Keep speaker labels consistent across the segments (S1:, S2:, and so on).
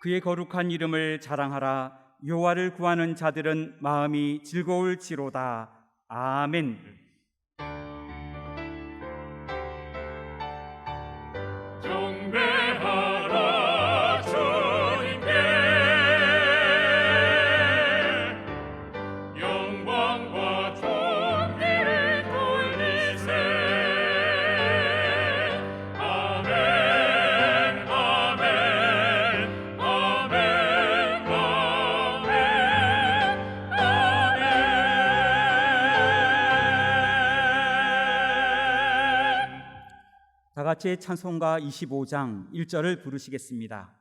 S1: 그의 거룩한 이름을 자랑하라. 여호와를 구하는 자들은 마음이 즐거울지로다. 아멘.
S2: 경배하라 주님께 영광과 존귀를 돌리세. 아멘 아멘 아멘 아멘 아멘.
S1: 다 같이 찬송가 25장 1절을 부르시겠습니다.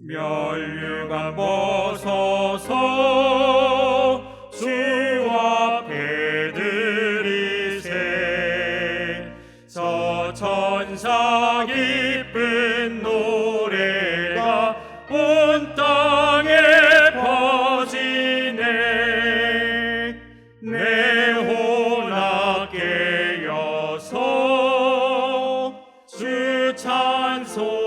S2: 멸류관 벗어서 주 앞에 드리세. 서천사 기쁜 노래가 온 땅에 퍼지네. 내 혼악 깨어서 주 찬송하여라.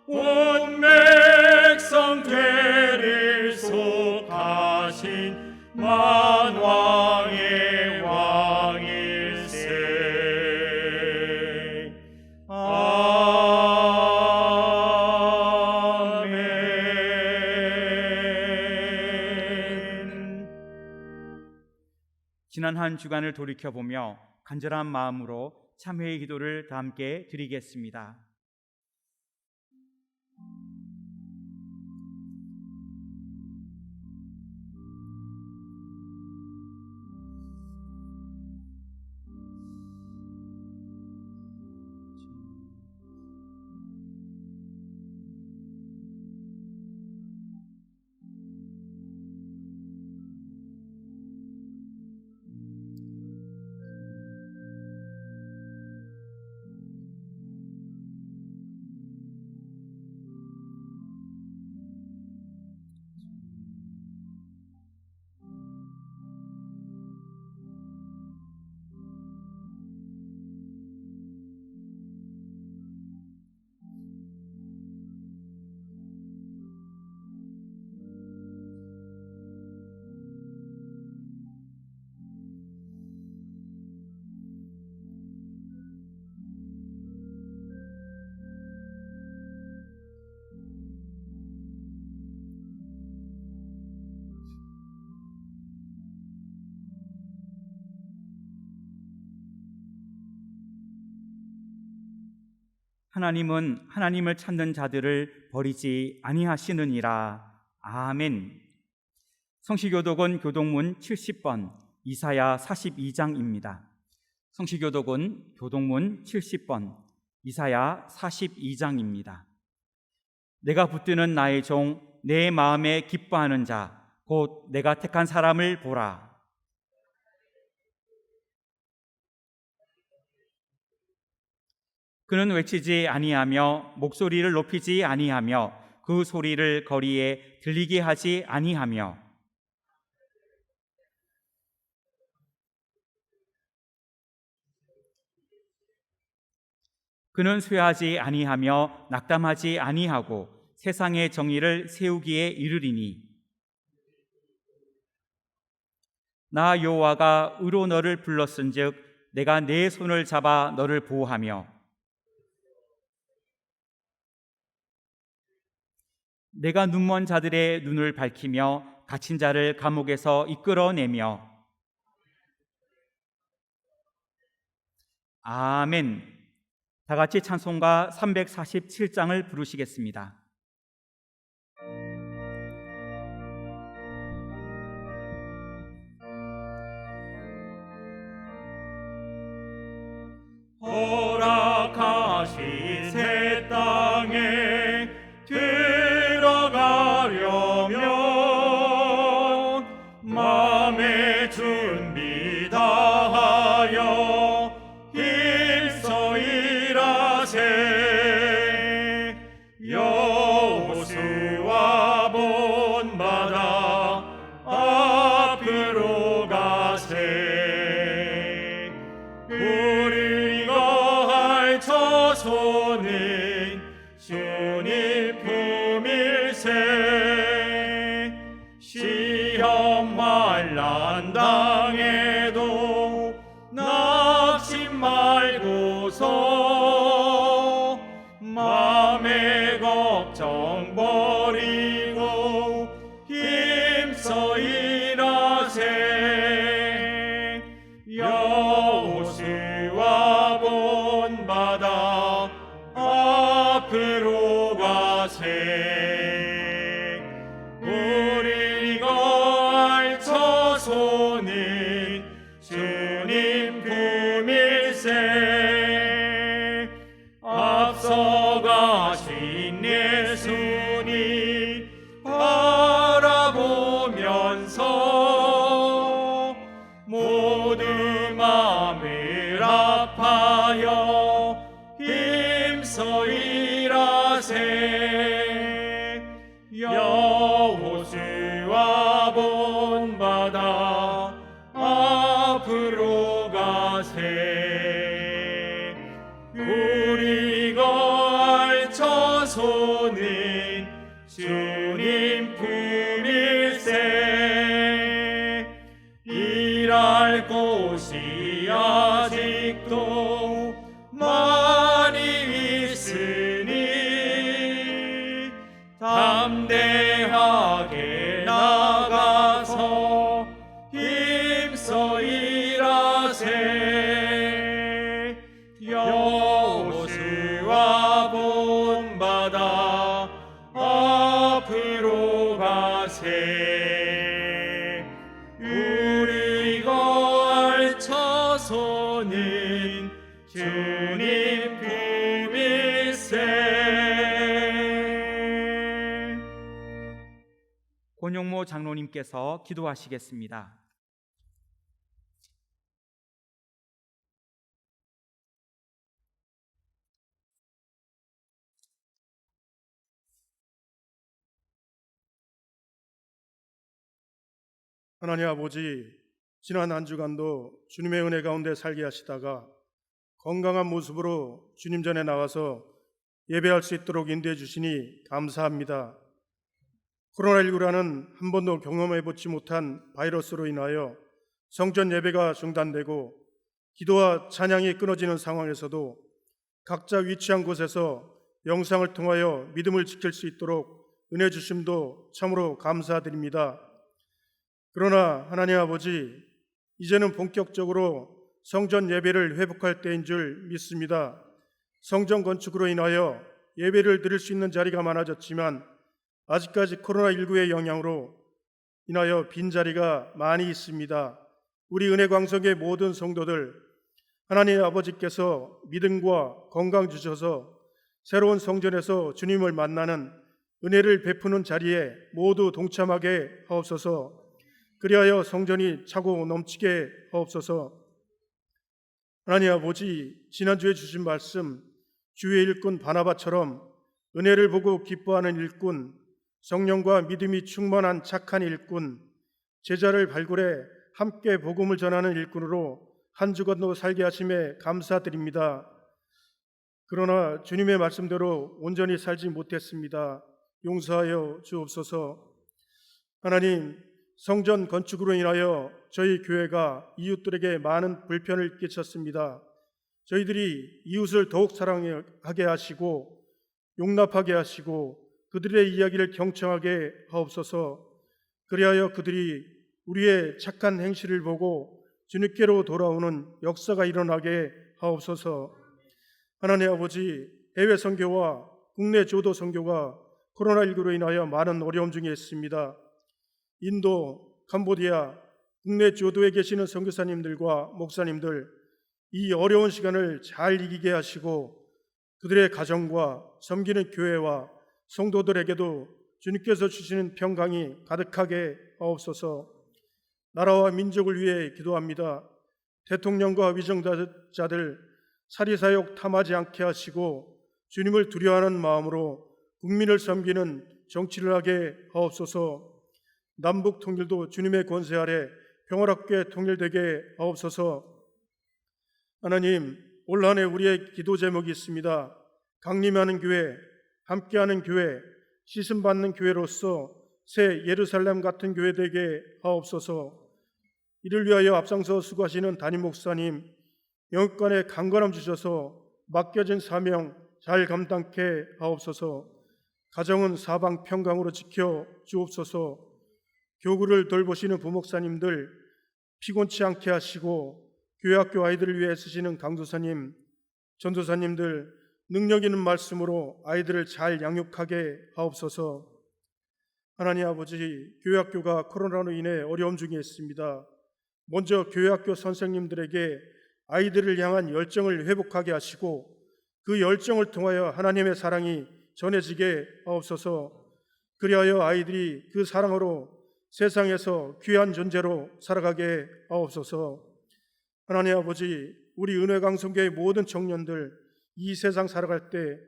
S2: 온 백성 되를 속하신 만왕의 왕일세. 아멘.
S1: 지난 한 주간을 돌이켜보며 간절한 마음으로 참회의 기도를 다 함께 드리겠습니다. 하나님은 하나님을 찾는 자들을 버리지 아니하시느니라. 아멘. 성시교독은 교독문 70번, 이사야 42장입니다. 성시교독은 교독문 70번, 이사야 42장입니다. 내가 붙드는 나의 종, 내 마음에 기뻐하는 자, 곧 내가 택한 사람을 보라. 그는 외치지 아니하며 목소리를 높이지 아니하며 그 소리를 거리에 들리게 하지 아니하며 그는 쇠하지 아니하며 낙담하지 아니하고 세상의 정의를 세우기에 이르리니 나 여호와가 의로 너를 불렀은즉 내가 내 손을 잡아 너를 보호하며 내가 눈먼 자들의 눈을 밝히며 갇힌 자를 감옥에서 이끌어내며 아멘. 다 같이 찬송가 347장을 부르시겠습니다.
S2: 허락하신 새 땅에 들어가려면 마음의 준비 다하여 힘써 일하세. 여호수아 자손은 주님 품일세. 시험 만난 당해도 낙심 말고서 맘의 걱정 버리고 힘써 일하세. 여호수아 본받아 앞으로 가세. 우리 거할 처소는 주님 품일세. 앞서 가신 예수님 바라보면서 모두 마음을 아파여 힘써 일하세. 여호수아 본받아 앞으로 가세. 우리 거할 처소는 주님 품일세. 일할 곳이 아직도 많이 있으니 담대하게 나가서 힘써 일하세. 여호수아 본받아 앞으로 가세. 우리 거할 처소는 주님 품일세.
S1: 권용모 장로님께서 기도하시겠습니다.
S3: 하나님 아버지, 지난 한 주간도 주님의 은혜 가운데 살게 하시다가 건강한 모습으로 주님 전에 나와서 예배할 수 있도록 인도해 주시니 감사합니다. 코로나19라는 한 번도 경험해보지 못한 바이러스로 인하여 성전 예배가 중단되고 기도와 찬양이 끊어지는 상황에서도 각자 위치한 곳에서 영상을 통하여 믿음을 지킬 수 있도록 은혜 주심도 참으로 감사드립니다. 그러나 하나님 아버지, 이제는 본격적으로 성전 예배를 회복할 때인 줄 믿습니다. 성전 건축으로 인하여 예배를 드릴 수 있는 자리가 많아졌지만 아직까지 코로나19의 영향으로 인하여 빈자리가 많이 있습니다. 우리 은혜광석의 모든 성도들, 하나님 아버지께서 믿음과 건강 주셔서 새로운 성전에서 주님을 만나는 은혜를 베푸는 자리에 모두 동참하게 하옵소서. 그리하여 성전이 차고 넘치게 하옵소서. 하나님 아버지, 지난주에 주신 말씀, 주의 일꾼 바나바처럼 은혜를 보고 기뻐하는 일꾼, 성령과 믿음이 충만한 착한 일꾼, 제자를 발굴해 함께 복음을 전하는 일꾼으로 한 주간도 살게 하심에 감사드립니다. 그러나 주님의 말씀대로 온전히 살지 못했습니다. 용서하여 주옵소서. 하나님, 성전 건축으로 인하여 저희 교회가 이웃들에게 많은 불편을 끼쳤습니다. 저희들이 이웃을 더욱 사랑하게 하시고 용납하게 하시고 그들의 이야기를 경청하게 하옵소서. 그리하여 그들이 우리의 착한 행실을 보고 주님께로 돌아오는 역사가 일어나게 하옵소서. 하나님 아버지, 해외 선교와 국내 조도 선교가 코로나19로 인하여 많은 어려움 중에 있습니다. 인도, 캄보디아, 국내 조도에 계시는 선교사님들과 목사님들, 이 어려운 시간을 잘 이기게 하시고 그들의 가정과 섬기는 교회와 성도들에게도 주님께서 주시는 평강이 가득하게 하옵소서. 나라와 민족을 위해 기도합니다. 대통령과 위정자들 사리사욕 탐하지 않게 하시고 주님을 두려워하는 마음으로 국민을 섬기는 정치를 하게 하옵소서. 남북 통일도 주님의 권세 아래 평화롭게 통일되게 하옵소서. 하나님, 올 한 해 우리의 기도 제목이 있습니다. 강림하는 교회, 함께하는 교회, 씻음받는 교회로서 새 예루살렘 같은 교회 되게 하옵소서. 이를 위하여 앞장서 수고하시는 담임 목사님, 영육간에 강건함 주셔서 맡겨진 사명 잘 감당케 하옵소서. 가정은 사방 평강으로 지켜 주옵소서. 교구를 돌보시는 부목사님들 피곤치 않게 하시고, 교회학교 아이들을 위해 쓰시는 강도사님, 전도사님들 능력 있는 말씀으로 아이들을 잘 양육하게 하옵소서. 하나님 아버지, 교회학교가 코로나로 인해 어려움 중에 있습니다. 먼저 교회학교 선생님들에게 아이들을 향한 열정을 회복하게 하시고, 그 열정을 통하여 하나님의 사랑이 전해지게 하옵소서. 그리하여 아이들이 그 사랑으로 세상에서 귀한 존재로 살아가게 하옵소서. 하나님 아버지, 우리 은혜강성교회 모든 청년들 이 세상 살아갈 때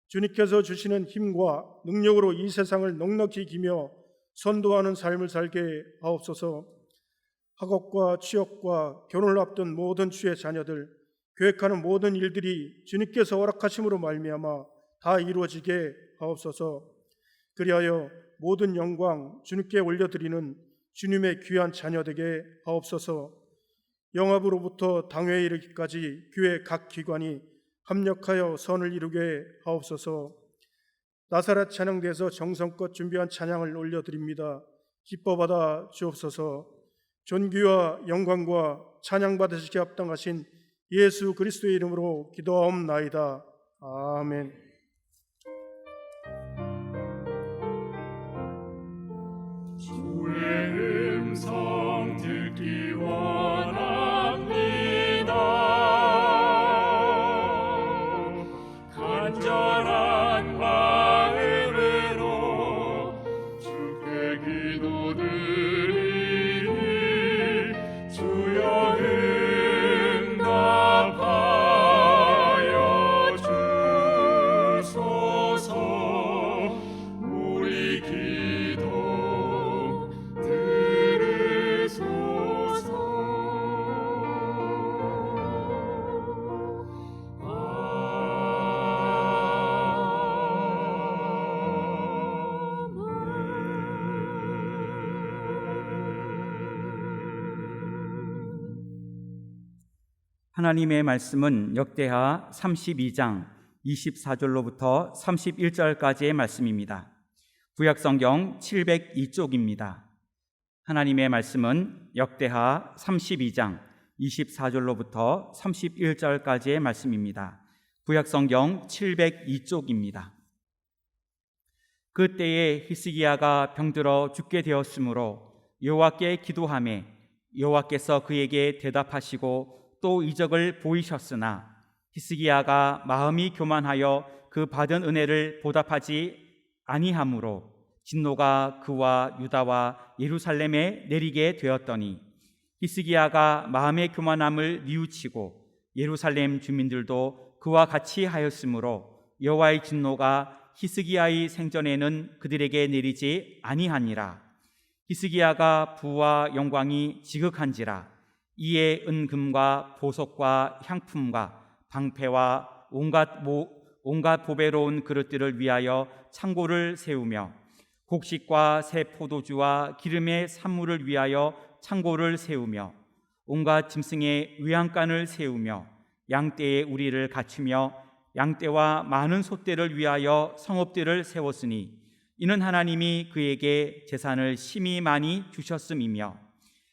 S3: 주님께서 주시는 힘과 능력으로 이 세상을 넉넉히 이기며 선도하는 삶을 살게 하옵소서. 학업과 취업과 결혼을 앞둔 모든 주의 자녀들, 계획하는 모든 일들이 주님께서 허락하심으로 말미암아 다 이루어지게 하옵소서. 그리하여 모든 영광 주님께 올려드리는 주님의 귀한 자녀 되게 하옵소서. 영합으로부터 당회에 이르기까지 교회 각 기관이 합력하여 선을 이루게 하옵소서. 나사렛 찬양대에서 정성껏 준비한 찬양을 올려드립니다. 기뻐 받아 주옵소서. 존귀와 영광과 찬양 받으시기에 합당하신 예수 그리스도의 이름으로 기도하옵나이다. 아멘.
S2: 주의 음성 듣기 원합니다. 간절한 마음으로 주께 기도드리니 주여 응답하여 주소서. 우리 기도 들으소서.
S1: 하나님의 말씀은 역대하 32장 24절로부터 31절까지의 말씀입니다. 구약성경 702쪽입니다. 하나님의 말씀은 역대하 32장 24절로부터 31절까지의 말씀입니다. 구약성경 702쪽입니다. 그때에 히스기야가 병들어 죽게 되었으므로 여호와께 기도하매 여호와께서 그에게 대답하시고 또 이적을 보이셨으나 히스기야가 마음이 교만하여 그 받은 은혜를 보답하지 아니하므로 진노가 그와 유다와 예루살렘에 내리게 되었더니 히스기야가 마음의 교만함을 뉘우치고 예루살렘 주민들도 그와 같이 하였으므로 여호와의 진노가 히스기야의 생전에는 그들에게 내리지 아니하니라. 히스기야가 부와 영광이 지극한지라. 이에 은금과 보석과 향품과 방패와 온갖 보배로운 그릇들을 위하여 창고를 세우며 곡식과 새 포도주와 기름의 산물을 위하여 창고를 세우며 온갖 짐승의 외양간을 세우며 양떼의 우리를 갖추며 양떼와 많은 소떼를 위하여 성읍들을 세웠으니 이는 하나님이 그에게 재산을 심히 많이 주셨음이며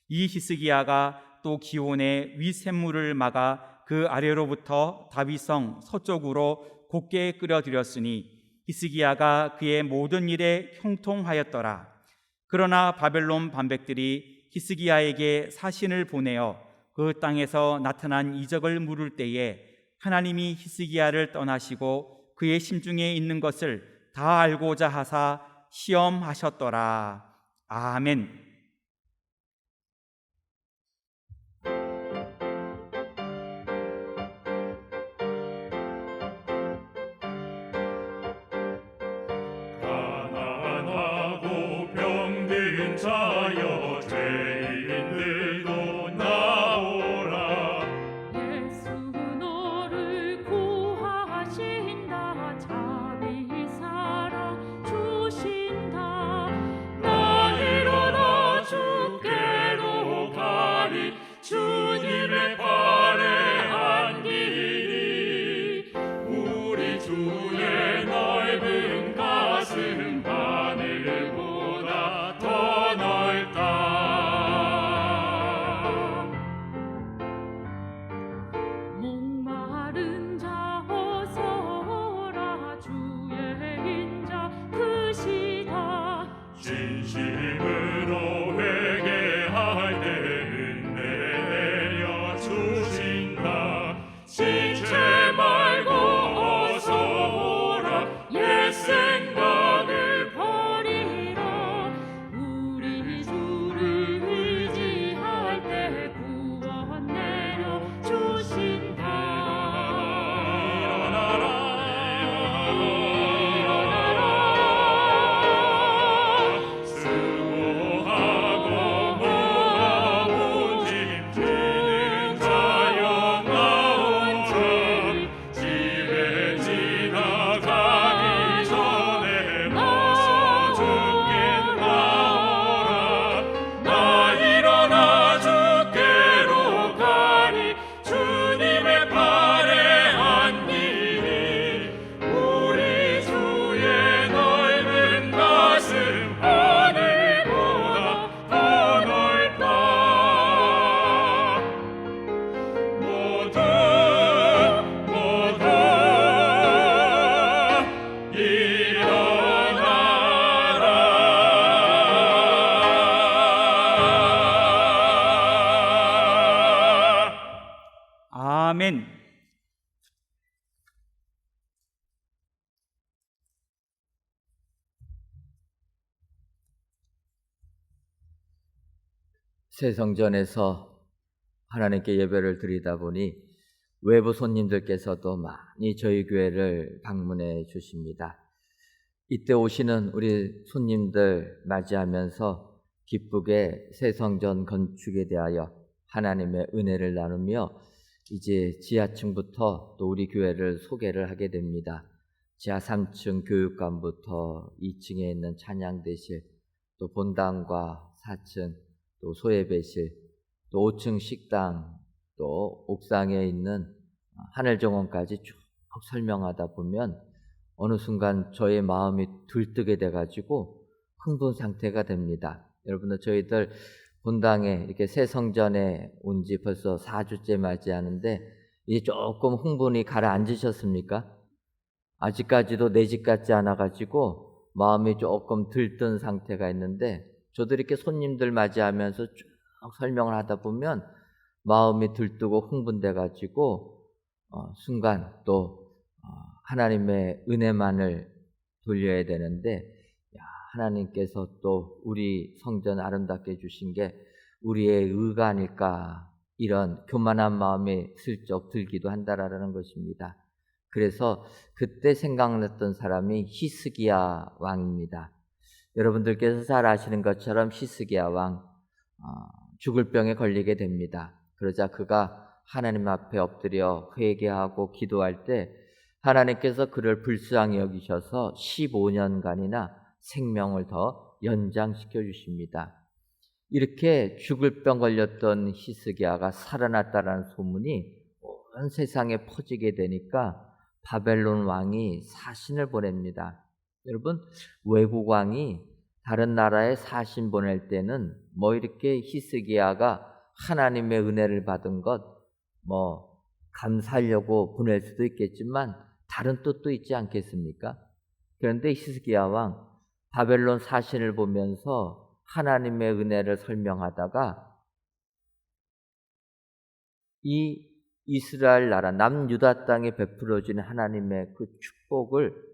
S1: 이 히스기야가 또 기온의 윗샘물을 막아 그 아래로부터 다윗성 서쪽으로 곱게 끓여들였으니 히스기야가 그의 모든 일에 형통하였더라. 그러나 바벨론 반백들이 히스기야에게 사신을 보내어 그 땅에서 나타난 이적을 물을 때에 하나님이 히스기야를 떠나시고 그의 심중에 있는 것을 다 알고자 하사 시험하셨더라. 아멘.
S2: 자여 죄인들도 나오라.
S4: 예수 너를 새 성전에서 하나님께 예배를 드리다 보니 외부 손님들께서도 많이 저희 교회를 방문해 주십니다. 이때 오시는 우리 손님들 맞이하면서 기쁘게 새 성전 건축에 대하여 하나님의 은혜를 나누며 이제 지하층부터 또 우리 교회를 소개를 하게 됩니다. 지하 3층 교육관부터 2층에 있는 찬양대실, 또 본당과 4층, 또 소예배실, 또 5층 식당, 또 옥상에 있는 하늘정원까지 쭉 설명하다 보면 어느 순간 저의 마음이 들뜨게 돼가지고 흥분 상태가 됩니다. 여러분들, 저희들 본당에 이렇게 새 성전에 온 지 벌써 4주째 맞이하는데 이제 조금 흥분이 가라앉으셨습니까? 아직까지도 내 집 같지 않아가지고 마음이 조금 들뜬 상태가 있는데, 저도 이렇게 손님들 맞이하면서 쭉 설명을 하다 보면 마음이 들뜨고 흥분돼가지고 순간 또 하나님의 은혜만을 돌려야 되는데, 하나님께서 또 우리 성전 아름답게 해주신 게 우리의 의가 아닐까, 이런 교만한 마음이 슬쩍 들기도 한다라는 것입니다. 그래서 그때 생각났던 사람이 히스기야 왕입니다. 여러분들께서 잘 아시는 것처럼 히스기야 왕 죽을 병에 걸리게 됩니다. 그러자 그가 하나님 앞에 엎드려 회개하고 기도할 때 하나님께서 그를 불쌍히 여기셔서 15년간이나 생명을 더 연장시켜 주십니다. 이렇게 죽을 병 걸렸던 히스기야가 살아났다라는 소문이 온 세상에 퍼지게 되니까 바벨론 왕이 사신을 보냅니다. 여러분, 외국 왕이 다른 나라에 사신 보낼 때는 이렇게 히스기야가 하나님의 은혜를 받은 것 감사하려고 보낼 수도 있겠지만 다른 뜻도 있지 않겠습니까? 그런데 히스기야 왕 바벨론 사신을 보면서 하나님의 은혜를 설명하다가 이 이스라엘 나라 남유다 땅에 베풀어진 하나님의 그 축복을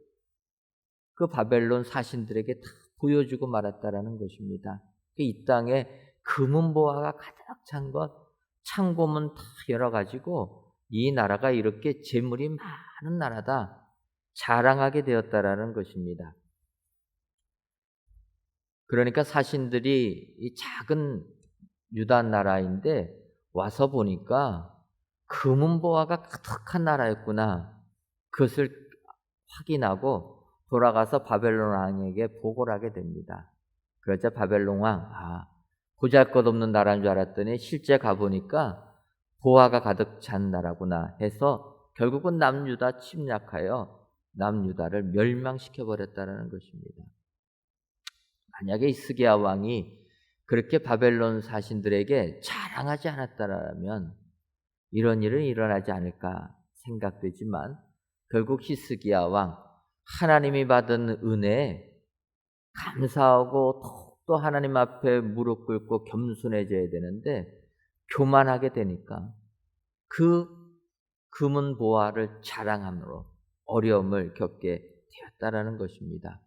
S4: 그 바벨론 사신들에게 다 보여주고 말았다라는 것입니다. 이 땅에 금은보화가 가득 찬 것, 창고문 다 열어가지고 이 나라가 이렇게 재물이 많은 나라다 자랑하게 되었다라는 것입니다. 그러니까 사신들이 이 작은 유다 나라인데 와서 보니까 금은보화가 가득한 나라였구나, 그것을 확인하고 돌아가서 바벨론 왕에게 보고를 하게 됩니다. 그러자 바벨론 왕, 보잘것없는 나라인 줄 알았더니 실제 가보니까 보화가 가득 찬 나라구나 해서 결국은 남유다 침략하여 남유다를 멸망시켜버렸다는 것입니다. 만약에 히스기야 왕이 그렇게 바벨론 사신들에게 자랑하지 않았다면 이런 일은 일어나지 않을까 생각되지만, 결국 히스기야 왕 하나님이 받은 은혜에 감사하고 또 하나님 앞에 무릎 꿇고 겸손해져야 되는데 교만하게 되니까 그 금은 보화를 자랑함으로 어려움을 겪게 되었다라는 것입니다.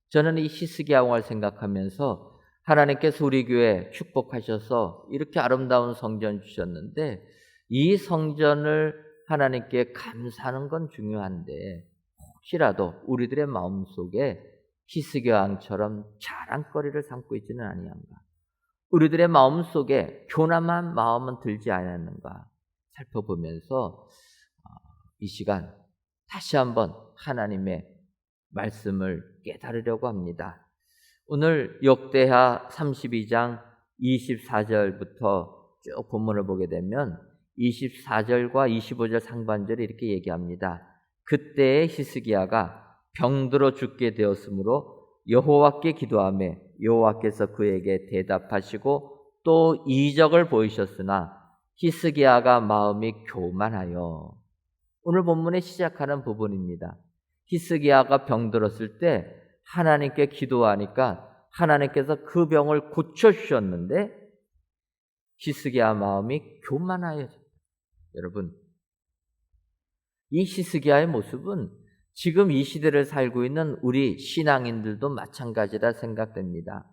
S4: 저는 이 히스기야 왕을 생각하면서 하나님께서 우리 교회 축복하셔서 이렇게 아름다운 성전 주셨는데 이 성전을 하나님께 감사하는 건 중요한데 혹시라도 우리들의 마음속에 히스기야 왕처럼 자랑거리를 삼고 있지는 아니한가, 우리들의 마음속에 교만한 마음은 들지 않았는가 살펴보면서 이 시간 다시 한번 하나님의 말씀을 깨달으려고 합니다. 오늘 역대하 32장 24절부터 쭉 본문을 보게 되면 24절과 25절 상반절에 이렇게 얘기합니다. 그때에 히스기야가 병들어 죽게 되었으므로 여호와께 기도하며 여호와께서 그에게 대답하시고 또 이적을 보이셨으나 히스기야가 마음이 교만하여, 오늘 본문에 시작하는 부분입니다. 히스기야가 병들었을 때 하나님께 기도하니까 하나님께서 그 병을 고쳐주셨는데 히스기야 마음이 교만하여. 여러분, 이 히스기야의 모습은 지금 이 시대를 살고 있는 우리 신앙인들도 마찬가지라 생각됩니다.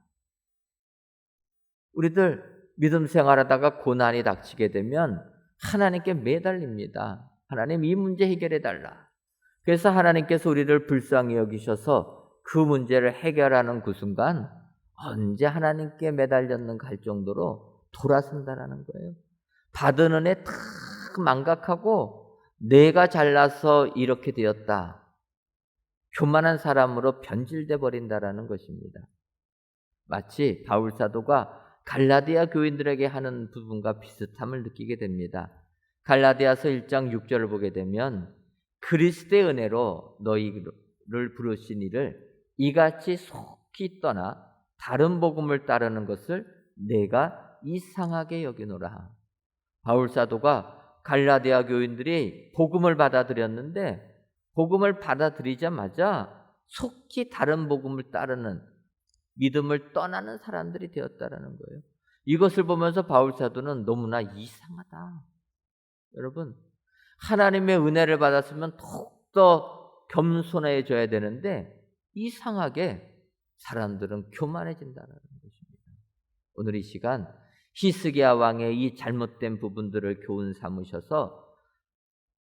S4: 우리들 믿음 생활하다가 고난이 닥치게 되면 하나님께 매달립니다. 하나님, 이 문제 해결해 달라. 그래서 하나님께서 우리를 불쌍히 여기셔서 그 문제를 해결하는 그 순간 언제 하나님께 매달렸는가 할 정도로 돌아선다라는 거예요. 받은 은혜 탁 망각하고 내가 잘나서 이렇게 되었다. 교만한 사람으로 변질돼 버린다라는 것입니다. 마치 바울 사도가 갈라디아 교인들에게 하는 부분과 비슷함을 느끼게 됩니다. 갈라디아서 1장 6절을 보게 되면 그리스도의 은혜로 너희를 부르신 이를 이같이 속히 떠나 다른 복음을 따르는 것을 내가 이상하게 여기노라. 바울 사도가 갈라디아 교인들이 복음을 받아들였는데 복음을 받아들이자마자 속히 다른 복음을 따르는 믿음을 떠나는 사람들이 되었다라는 거예요. 이것을 보면서 바울 사도는 너무나 이상하다. 여러분, 하나님의 은혜를 받았으면 더욱더 겸손해져야 되는데 이상하게 사람들은 교만해진다는 것입니다. 오늘 이 시간 히스기야 왕의 이 잘못된 부분들을 교훈 삼으셔서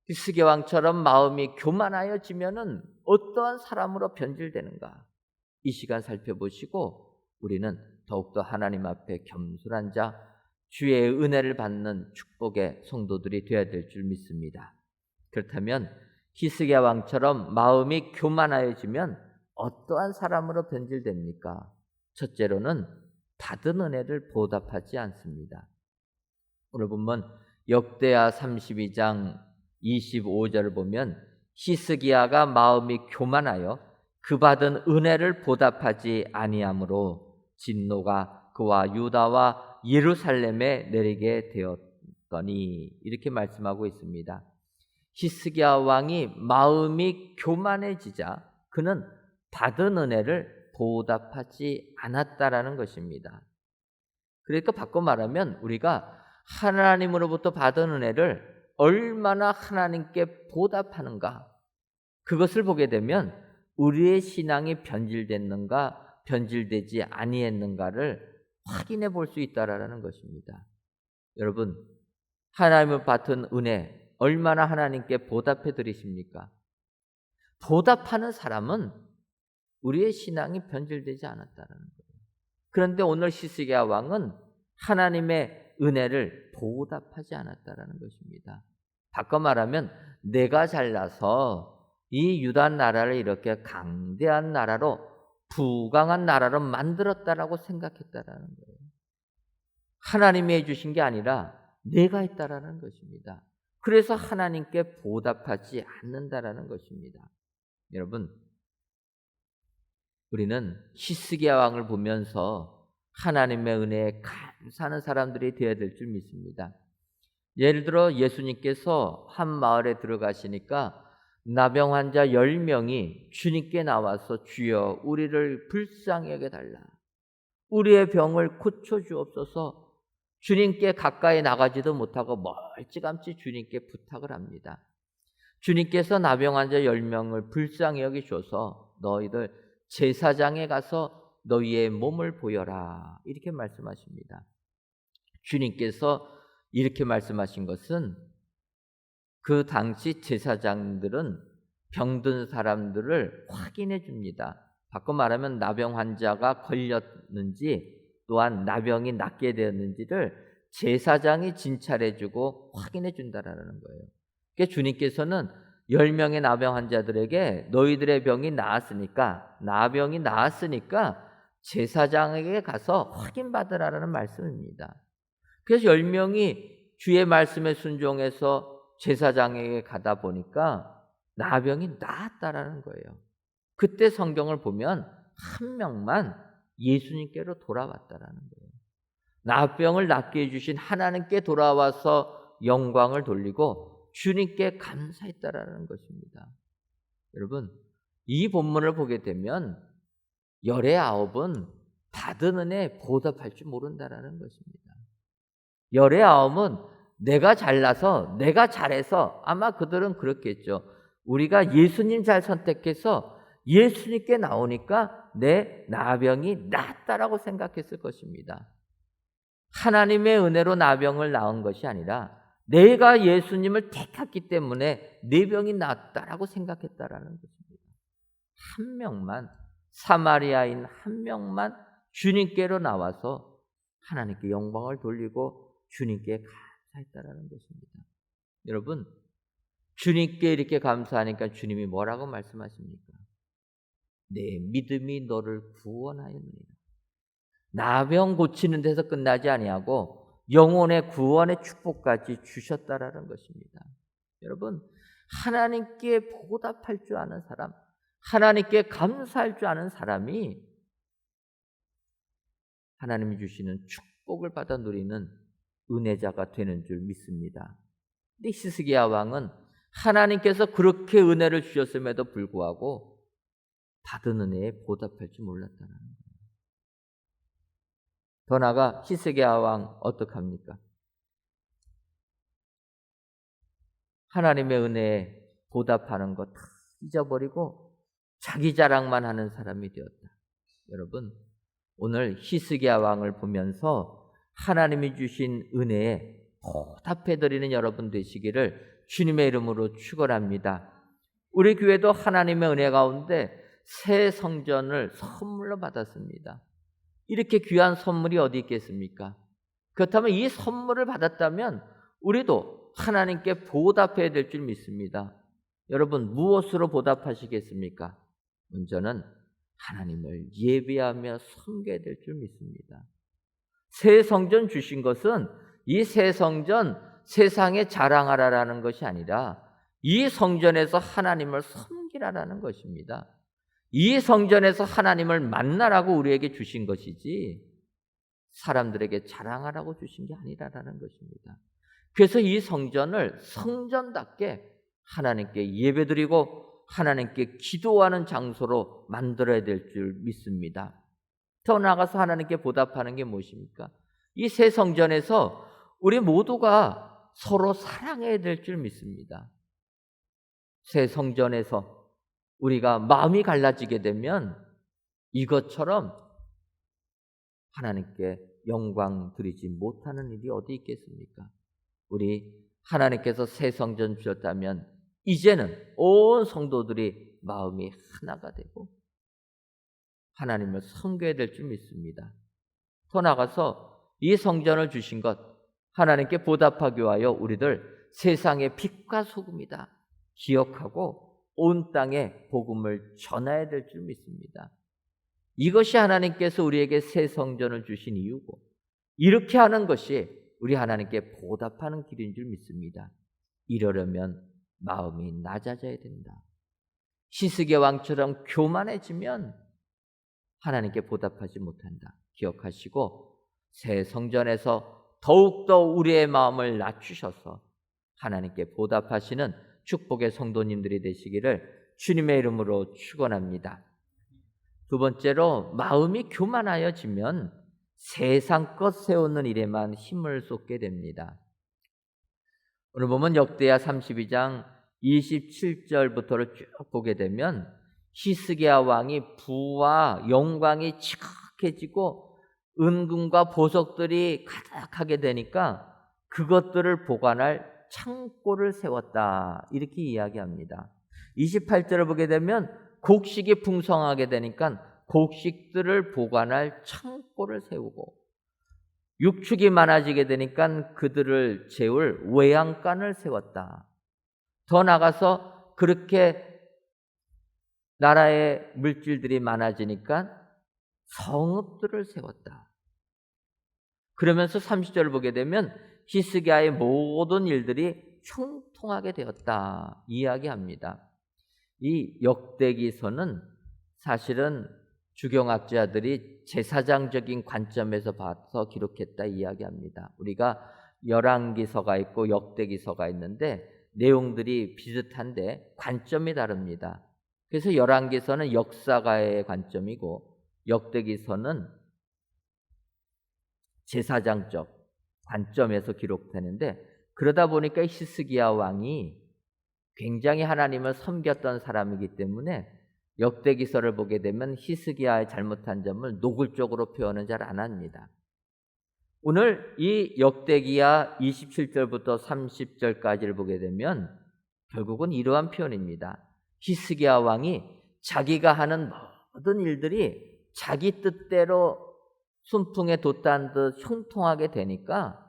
S4: 히스기야 왕처럼 마음이 교만하여지면은 어떠한 사람으로 변질되는가, 이 시간 살펴보시고 우리는 더욱더 하나님 앞에 겸손한 자, 주의 은혜를 받는 축복의 성도들이 되어야 될 줄 믿습니다. 그렇다면 히스기야 왕처럼 마음이 교만하여지면 어떠한 사람으로 변질됩니까? 첫째로는 받은 은혜를 보답하지 않습니다. 오늘 본문 역대하 32장 25절을 보면 히스기야가 마음이 교만하여 그 받은 은혜를 보답하지 아니하므로 진노가 그와 유다와 예루살렘에 내리게 되었더니, 이렇게 말씀하고 있습니다. 히스기야 왕이 마음이 교만해지자 그는 받은 은혜를 보답하지 않았다라는 것입니다. 그러니까 바꿔 말하면 우리가 하나님으로부터 받은 은혜를 얼마나 하나님께 보답하는가, 그것을 보게 되면 우리의 신앙이 변질됐는가 변질되지 아니했는가를 확인해 볼 수 있다라는 것입니다. 여러분, 하나님을 받은 은혜 얼마나 하나님께 보답해 드리십니까? 보답하는 사람은 우리의 신앙이 변질되지 않았다는 거예요. 그런데 오늘 히스기야 왕은 하나님의 은혜를 보답하지 않았다는 것입니다. 바꿔 말하면 내가 잘나서 이 유다 나라를 이렇게 강대한 나라로, 부강한 나라로 만들었다라고 생각했다라는 거예요. 하나님이 해주신 게 아니라 내가 했다라는 것입니다. 그래서 하나님께 보답하지 않는다라는 것입니다. 여러분, 우리는 히스기야 왕을 보면서 하나님의 은혜에 감사하는 사람들이 되어야 될 줄 믿습니다. 예를 들어 예수님께서 한 마을에 들어가시니까 나병 환자 10명이 주님께 나와서 주여 우리를 불쌍히 여겨 달라, 우리의 병을 고쳐 주옵소서, 주님께 가까이 나가지도 못하고 멀찌감치 주님께 부탁을 합니다. 주님께서 나병 환자 10명을 불쌍히 여기셔서 너희들 제사장에 가서 너희의 몸을 보여라, 이렇게 말씀하십니다. 주님께서 이렇게 말씀하신 것은 그 당시 제사장들은 병든 사람들을 확인해 줍니다. 바꿔 말하면 나병 환자가 걸렸는지 또한 나병이 낫게 되었는지를 제사장이 진찰해주고 확인해 준다라는 거예요. 그러니까 주님께서는 10명의 나병 환자들에게 너희들의 병이 나았으니까, 나병이 나았으니까 제사장에게 가서 확인받으라는 말씀입니다. 그래서 10명이 주의 말씀에 순종해서 제사장에게 가다 보니까 나병이 나았다라는 거예요. 그때 성경을 보면 한 명만 예수님께로 돌아왔다라는 거예요. 나병을 낫게 해주신 하나님께 돌아와서 영광을 돌리고 주님께 감사했다라는 것입니다. 여러분, 이 본문을 보게 되면 열의 9은 받은 은혜 보답할 줄 모른다라는 것입니다. 열의 9은 내가 잘나서, 내가 잘해서, 아마 그들은 그렇겠죠. 우리가 예수님 잘 선택해서 예수님께 나오니까 내 나병이 낫다라고 생각했을 것입니다. 하나님의 은혜로 나병을 나은 것이 아니라 내가 예수님을 택했기 때문에 내 병이 낫다라고 생각했다라는 것입니다. 한 명만, 사마리아인 한 명만 주님께로 나와서 하나님께 영광을 돌리고 주님께 감사했다라는 것입니다. 여러분, 주님께 이렇게 감사하니까 주님이 뭐라고 말씀하십니까? 내 믿음이 너를 구원하였느니라. 나병 고치는 데서 끝나지 아니하고 영혼의 구원의 축복까지 주셨다라는 것입니다. 여러분, 하나님께 보답할 줄 아는 사람, 하나님께 감사할 줄 아는 사람이 하나님이 주시는 축복을 받아 누리는 은혜자가 되는 줄 믿습니다. 근데 히스기야 왕은 하나님께서 그렇게 은혜를 주셨음에도 불구하고 받은 은혜에 보답할 줄 몰랐다는 거예요. 더 나아가 히스기야 왕 어떡합니까? 하나님의 은혜에 보답하는 것 다 잊어버리고 자기 자랑만 하는 사람이 되었다. 여러분, 오늘 히스기야 왕을 보면서 하나님이 주신 은혜에 보답해드리는 여러분 되시기를 주님의 이름으로 축원합니다. 우리 교회도 하나님의 은혜 가운데 새 성전을 선물로 받았습니다. 이렇게 귀한 선물이 어디 있겠습니까? 그렇다면 이 선물을 받았다면 우리도 하나님께 보답해야 될 줄 믿습니다. 여러분, 무엇으로 보답하시겠습니까? 먼저는 하나님을 예배하며 섬겨야 될 줄 믿습니다. 새 성전 주신 것은 이 새 성전 세상에 자랑하라라는 것이 아니라 이 성전에서 하나님을 섬기라라는 것입니다. 이 성전에서 하나님을 만나라고 우리에게 주신 것이지 사람들에게 자랑하라고 주신 게 아니라라는 것입니다. 그래서 이 성전을 성전답게 하나님께 예배드리고 하나님께 기도하는 장소로 만들어야 될 줄 믿습니다. 더 나아가서 하나님께 보답하는 게 무엇입니까? 이 새 성전에서 우리 모두가 서로 사랑해야 될 줄 믿습니다. 새 성전에서 우리가 마음이 갈라지게 되면 이것처럼 하나님께 영광 드리지 못하는 일이 어디 있겠습니까? 우리 하나님께서 새 성전 주셨다면 이제는 온 성도들이 마음이 하나가 되고 하나님을 섬겨야 될 줄 믿습니다. 더 나아가서 이 성전을 주신 것 하나님께 보답하기 위하여 우리들 세상의 빛과 소금이다 기억하고 온 땅에 복음을 전해야 될 줄 믿습니다. 이것이 하나님께서 우리에게 새 성전을 주신 이유고 이렇게 하는 것이 우리 하나님께 보답하는 길인 줄 믿습니다. 이러려면 마음이 낮아져야 된다. 히스기야 왕처럼 교만해지면 하나님께 보답하지 못한다. 기억하시고 새 성전에서 더욱더 우리의 마음을 낮추셔서 하나님께 보답하시는 축복의 성도님들이 되시기를 주님의 이름으로 축원합니다. 두 번째로 마음이 교만하여지면 세상 것 세우는 일에만 힘을 쏟게 됩니다. 오늘 보면 역대하 32장 27절부터를 쭉 보게 되면 히스기야 왕이 부와 영광이 지극해지고 은금과 보석들이 가득하게 되니까 그것들을 보관할 창고를 세웠다 이렇게 이야기합니다. 28절을 보게 되면 곡식이 풍성하게 되니까 곡식들을 보관할 창고를 세우고 육축이 많아지게 되니까 그들을 재울 외양간을 세웠다. 더 나아가서 그렇게 나라의 물질들이 많아지니까 성읍들을 세웠다. 그러면서 30절을 보게 되면 히스기야의 모든 일들이 형통하게 되었다 이야기합니다. 이 역대기서는 사실은 주경학자들이 제사장적인 관점에서 봐서 기록했다 이야기합니다. 우리가 열왕기서가 있고 역대기서가 있는데 내용들이 비슷한데 관점이 다릅니다. 그래서 열왕기서는 역사가의 관점이고 역대기서는 제사장적 관점에서 기록되는데 그러다 보니까 히스기야 왕이 굉장히 하나님을 섬겼던 사람이기 때문에 역대기서를 보게 되면 히스기야의 잘못한 점을 노골적으로 표현은 잘 안 합니다. 오늘 이 역대기야 27절부터 30절까지를 보게 되면 결국은 이러한 표현입니다. 히스기야 왕이 자기가 하는 모든 일들이 자기 뜻대로 순풍에 돛단 듯 형통하게 되니까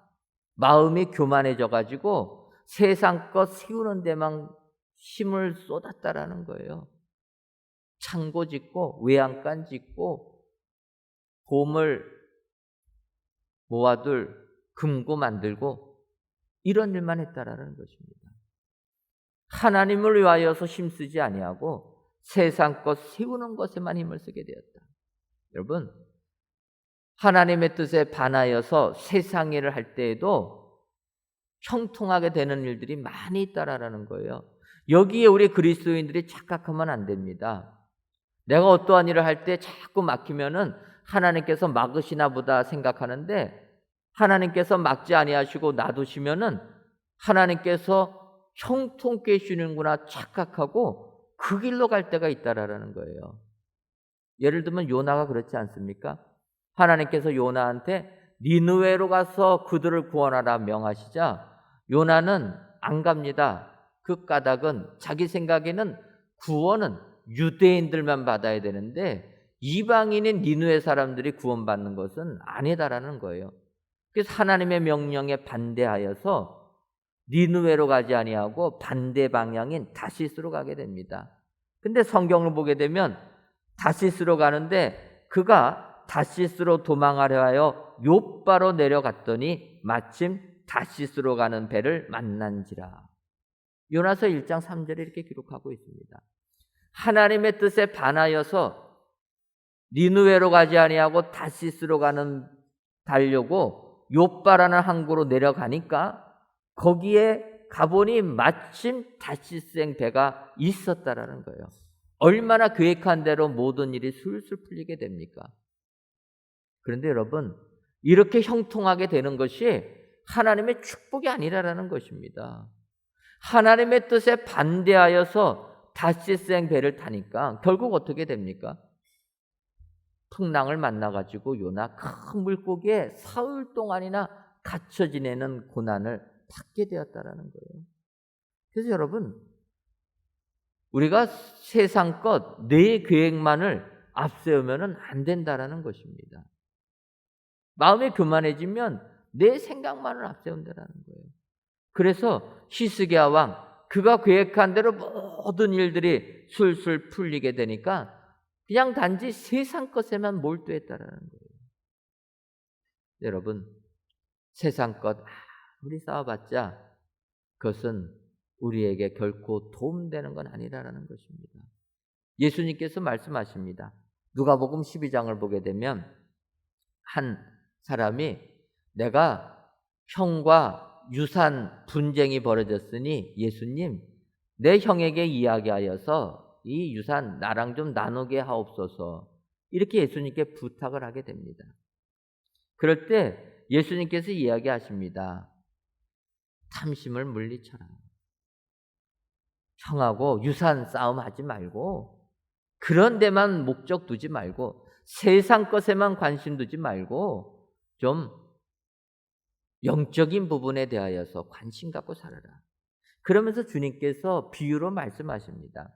S4: 마음이 교만해져 가지고 세상 것 세우는 데만 힘을 쏟았다라는 거예요. 창고 짓고 외양간 짓고 보물 모아둘 금고 만들고 이런 일만 했다라는 것입니다. 하나님을 위하여서 힘쓰지 아니하고 세상 것 세우는 것에만 힘을 쓰게 되었다. 여러분, 하나님의 뜻에 반하여서 세상 일을 할 때에도 형통하게 되는 일들이 많이 있다라는 거예요. 여기에 우리 그리스도인들이 착각하면 안 됩니다. 내가 어떠한 일을 할 때 자꾸 막히면은 하나님께서 막으시나 보다 생각하는데, 하나님께서 막지 아니하시고 놔두시면은 하나님께서 형통케 해주시는구나 착각하고 그 길로 갈 때가 있다라는 거예요. 예를 들면 요나가 그렇지 않습니까? 하나님께서 요나한테 니느웨로 가서 그들을 구원하라 명하시자 요나는 안 갑니다. 그 까닭은 자기 생각에는 구원은 유대인들만 받아야 되는데 이방인인 니느웨 사람들이 구원받는 것은 아니다라는 거예요. 그래서 하나님의 명령에 반대하여서 니느웨로 가지 아니하고 반대 방향인 다시스로 가게 됩니다. 근데 성경을 보게 되면 다시스로 가는데 그가 다시스로 도망하려 하여 욥바로 내려갔더니 마침 다시스로 가는 배를 만난지라. 요나서 1장 3절에 이렇게 기록하고 있습니다. 하나님의 뜻에 반하여서 니느웨로 가지 아니하고 다시스로 가려고 욥바라는 항구로 내려가니까 거기에 가보니 마침 다시스행 배가 있었다라는 거예요. 얼마나 계획한 대로 모든 일이 술술 풀리게 됩니까? 그런데 여러분, 이렇게 형통하게 되는 것이 하나님의 축복이 아니라는 것입니다. 하나님의 뜻에 반대하여서 다시스행 배를 타니까 결국 어떻게 됩니까? 풍랑을 만나가지고 요나 큰 물고기에 사흘 동안이나 갇혀 지내는 고난을 받게 되었다라는 거예요. 그래서 여러분, 우리가 세상 것, 내 계획만을 앞세우면 안 된다라는 것입니다. 마음이 교만해지면 내 생각만을 앞세운다라는 거예요. 그래서 히스기야 왕, 그가 계획한 대로 모든 일들이 술술 풀리게 되니까 그냥 단지 세상 것에만 몰두했다라는 거예요. 여러분, 세상 것 아무리 싸워봤자 그것은 우리에게 결코 도움되는 건 아니라는 것입니다. 예수님께서 말씀하십니다. 누가복음 12장을 보게 되면 한 사람이 내가 형과 유산 분쟁이 벌어졌으니 예수님, 내 형에게 이야기하여서 이 유산 나랑 좀 나누게 하옵소서, 이렇게 예수님께 부탁을 하게 됩니다. 그럴 때 예수님께서 이야기하십니다. 탐심을 물리쳐라. 형하고 유산 싸움 하지 말고 그런 데만 목적 두지 말고 세상 것에만 관심 두지 말고 좀 영적인 부분에 대하여서 관심 갖고 살아라. 그러면서 주님께서 비유로 말씀하십니다.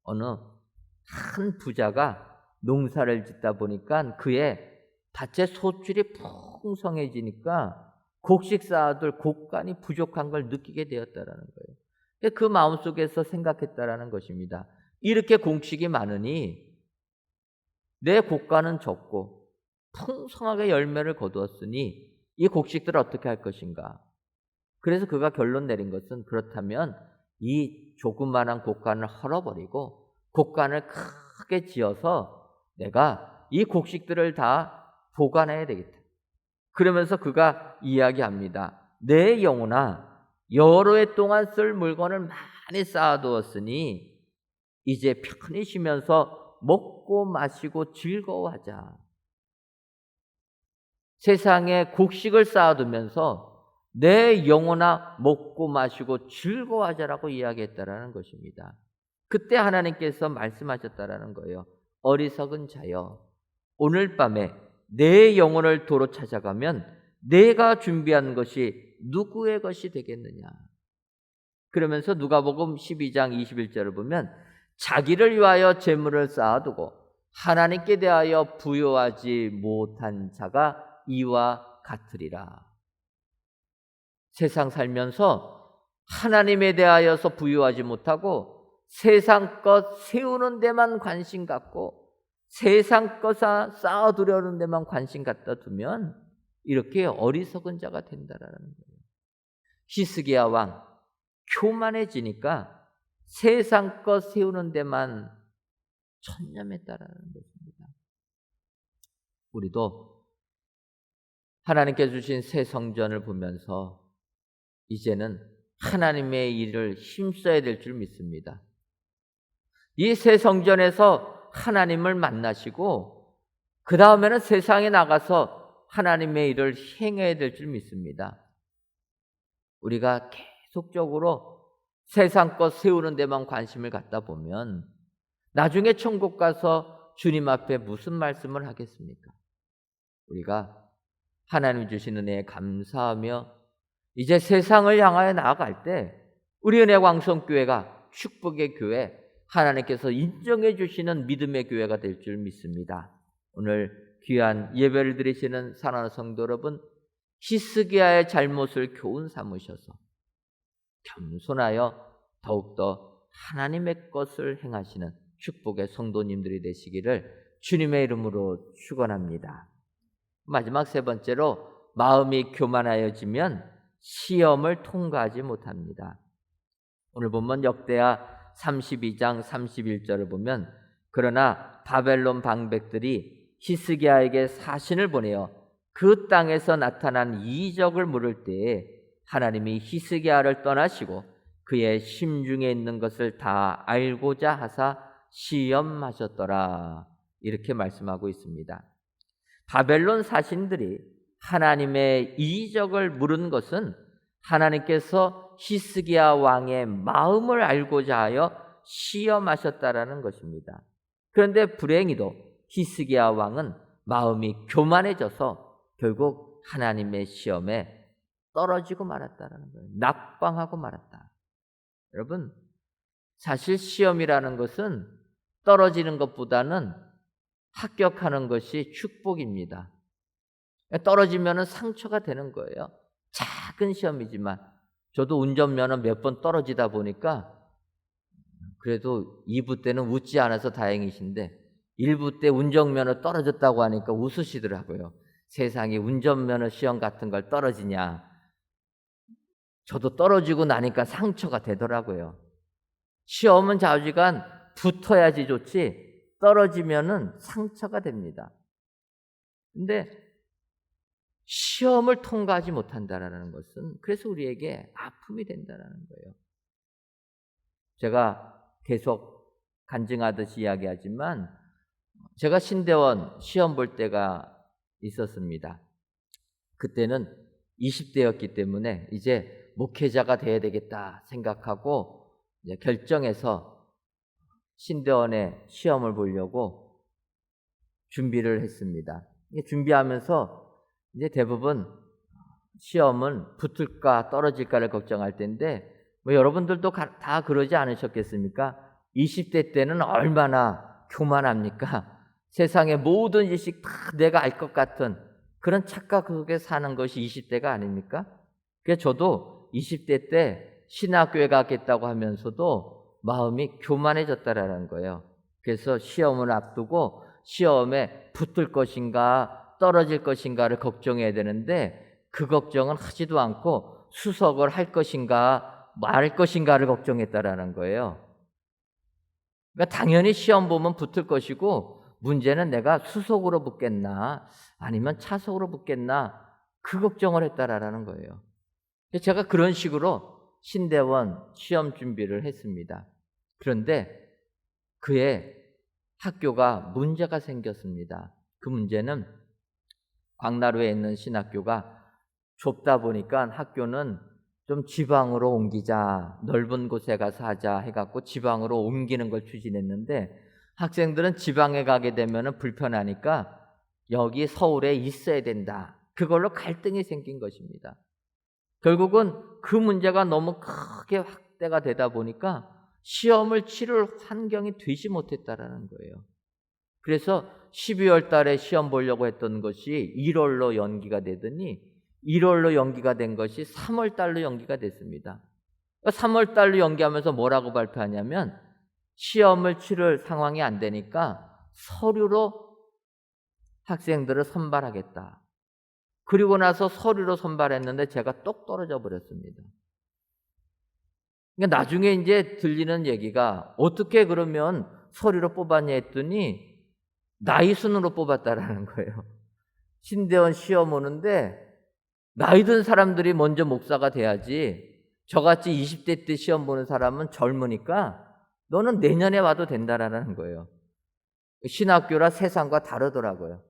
S4: 어느 한 부자가 농사를 짓다 보니까 그의 밭에 소출이 풍성해지니까 곡식 쌓아둘 곡간이 부족한 걸 느끼게 되었다라는 거예요. 그 마음속에서 생각했다라는 것입니다. 이렇게 곡식이 많으니 내 곡간은 적고 풍성하게 열매를 거두었으니 이 곡식들을 어떻게 할 것인가? 그래서 그가 결론 내린 것은, 그렇다면 이 조그만한 곡간을 헐어버리고 곡간을 크게 지어서 내가 이 곡식들을 다 보관해야 되겠다. 그러면서 그가 이야기합니다. 내 영혼아, 여러 해 동안 쓸 물건을 많이 쌓아두었으니 이제 편히 쉬면서 먹고 마시고 즐거워하자. 세상에 곡식을 쌓아두면서 내 영혼아 먹고 마시고 즐거워하자라고 이야기했다라는 것입니다. 그때 하나님께서 말씀하셨다라는 거예요. 어리석은 자여, 오늘 밤에 내 영혼을 도로 찾아가면 내가 준비한 것이 누구의 것이 되겠느냐. 그러면서 누가복음 12장 21절을 보면 자기를 위하여 재물을 쌓아두고 하나님께 대하여 부여하지 못한 자가 이와 같으리라. 세상 살면서 하나님에 대하여서 부여하지 못하고 세상 것 세우는 데만 관심 갖고 세상 것 쌓아두려는 데만 관심 갖다 두면 이렇게 어리석은 자가 된다라는 거예요. 히스기야 왕 교만해지니까 세상 것 세우는 데만 전념했다라는 것입니다. 우리도 하나님께 주신 새 성전을 보면서 이제는 하나님의 일을 힘써야 될 줄 믿습니다. 이 새 성전에서 하나님을 만나시고 그 다음에는 세상에 나가서 하나님의 일을 행해야 될 줄 믿습니다. 우리가 계속적으로 세상 것 세우는 데만 관심을 갖다 보면 나중에 천국 가서 주님 앞에 무슨 말씀을 하겠습니까? 우리가 하나님 주신 은혜에 감사하며 이제 세상을 향하여 나아갈 때 우리 은혜 광성교회가 축복의 교회, 하나님께서 인정해 주시는 믿음의 교회가 될 줄 믿습니다. 오늘 귀한 예배를 드리시는 사랑하는 성도 여러분, 히스기야의 잘못을 교훈 삼으셔서 겸손하여 더욱더 하나님의 것을 행하시는 축복의 성도님들이 되시기를 주님의 이름으로 축원합니다. 마지막 세 번째로, 마음이 교만하여지면 시험을 통과하지 못합니다. 오늘 본문 역대하 32장 31절을 보면 그러나 바벨론 방백들이 히스기야에게 사신을 보내어 그 땅에서 나타난 이적을 물을 때에 하나님이 히스기야를 떠나시고 그의 심중에 있는 것을 다 알고자 하사 시험하셨더라. 이렇게 말씀하고 있습니다. 바벨론 사신들이 하나님의 이적을 물은 것은 하나님께서 히스기야 왕의 마음을 알고자 하여 시험하셨다라는 것입니다. 그런데 불행히도 히스기야 왕은 마음이 교만해져서 결국 하나님의 시험에 떨어지고 말았다라는 거예요. 낙방하고 말았다. 여러분, 사실 시험이라는 것은 떨어지는 것보다는 합격하는 것이 축복입니다. 떨어지면 상처가 되는 거예요. 작은 시험이지만 저도 운전면허 몇 번 떨어지다 보니까 그래도 2부 때는 웃지 않아서 다행이신데 1부 때 운전면허 떨어졌다고 하니까 웃으시더라고요. 세상에 운전면허 시험 같은 걸 떨어지냐. 저도 떨어지고 나니까 상처가 되더라고요. 시험은 좌우지간 붙어야지 좋지 떨어지면은 상처가 됩니다. 근데 시험을 통과하지 못한다라는 것은 그래서 우리에게 아픔이 된다라는 거예요. 제가 계속 간증하듯이 이야기하지만 제가 신대원 시험 볼 때가 있었습니다. 그때는 20대였기 때문에 이제 목회자가 돼야 되겠다 생각하고 이제 결정해서 신대원의 시험을 보려고 준비를 했습니다. 준비하면서 이제 대부분 시험은 붙을까 떨어질까를 걱정할 텐데 뭐 여러분들도 다 그러지 않으셨겠습니까? 20대 때는 얼마나 교만합니까? 세상의 모든 지식 다 내가 알 것 같은 그런 착각 속에 사는 것이 20대가 아닙니까? 그래서 저도 20대 때 신학교에 가겠다고 하면서도 마음이 교만해졌다라는 거예요. 그래서 시험을 앞두고 시험에 붙을 것인가 떨어질 것인가를 걱정해야 되는데 그 걱정은 하지도 않고 수석을 할 것인가 말 것인가를 걱정했다라는 거예요. 그러니까 당연히 시험 보면 붙을 것이고 문제는 내가 수석으로 붙겠나 아니면 차석으로 붙겠나 그 걱정을 했다라는 거예요. 제가 그런 식으로 신대원 시험 준비를 했습니다. 그런데 그의 학교가 문제가 생겼습니다. 그 문제는 광나루에 있는 신학교가 좁다 보니까 학교는 좀 지방으로 옮기자, 넓은 곳에 가서 하자 해갖고 지방으로 옮기는 걸 추진했는데 학생들은 지방에 가게 되면 불편하니까 여기 서울에 있어야 된다 그걸로 갈등이 생긴 것입니다. 결국은 그 문제가 너무 크게 확대가 되다 보니까 시험을 치를 환경이 되지 못했다라는 거예요. 그래서 12월 달에 시험 보려고 했던 것이 1월로 연기가 되더니 1월로 연기가 된 것이 3월 달로 연기가 됐습니다. 3월 달로 연기하면서 뭐라고 발표하냐면 시험을 치를 상황이 안 되니까 서류로 학생들을 선발하겠다. 그리고 나서 서류로 선발했는데 제가 똑 떨어져 버렸습니다. 그러니까 나중에 이제 들리는 얘기가 어떻게 그러면 서류로 뽑았냐 했더니 나이 순으로 뽑았다라는 거예요. 신대원 시험 오는데 나이 든 사람들이 먼저 목사가 돼야지 저같이 20대 때 시험 보는 사람은 젊으니까 너는 내년에 와도 된다라는 거예요. 신학교라 세상과 다르더라고요.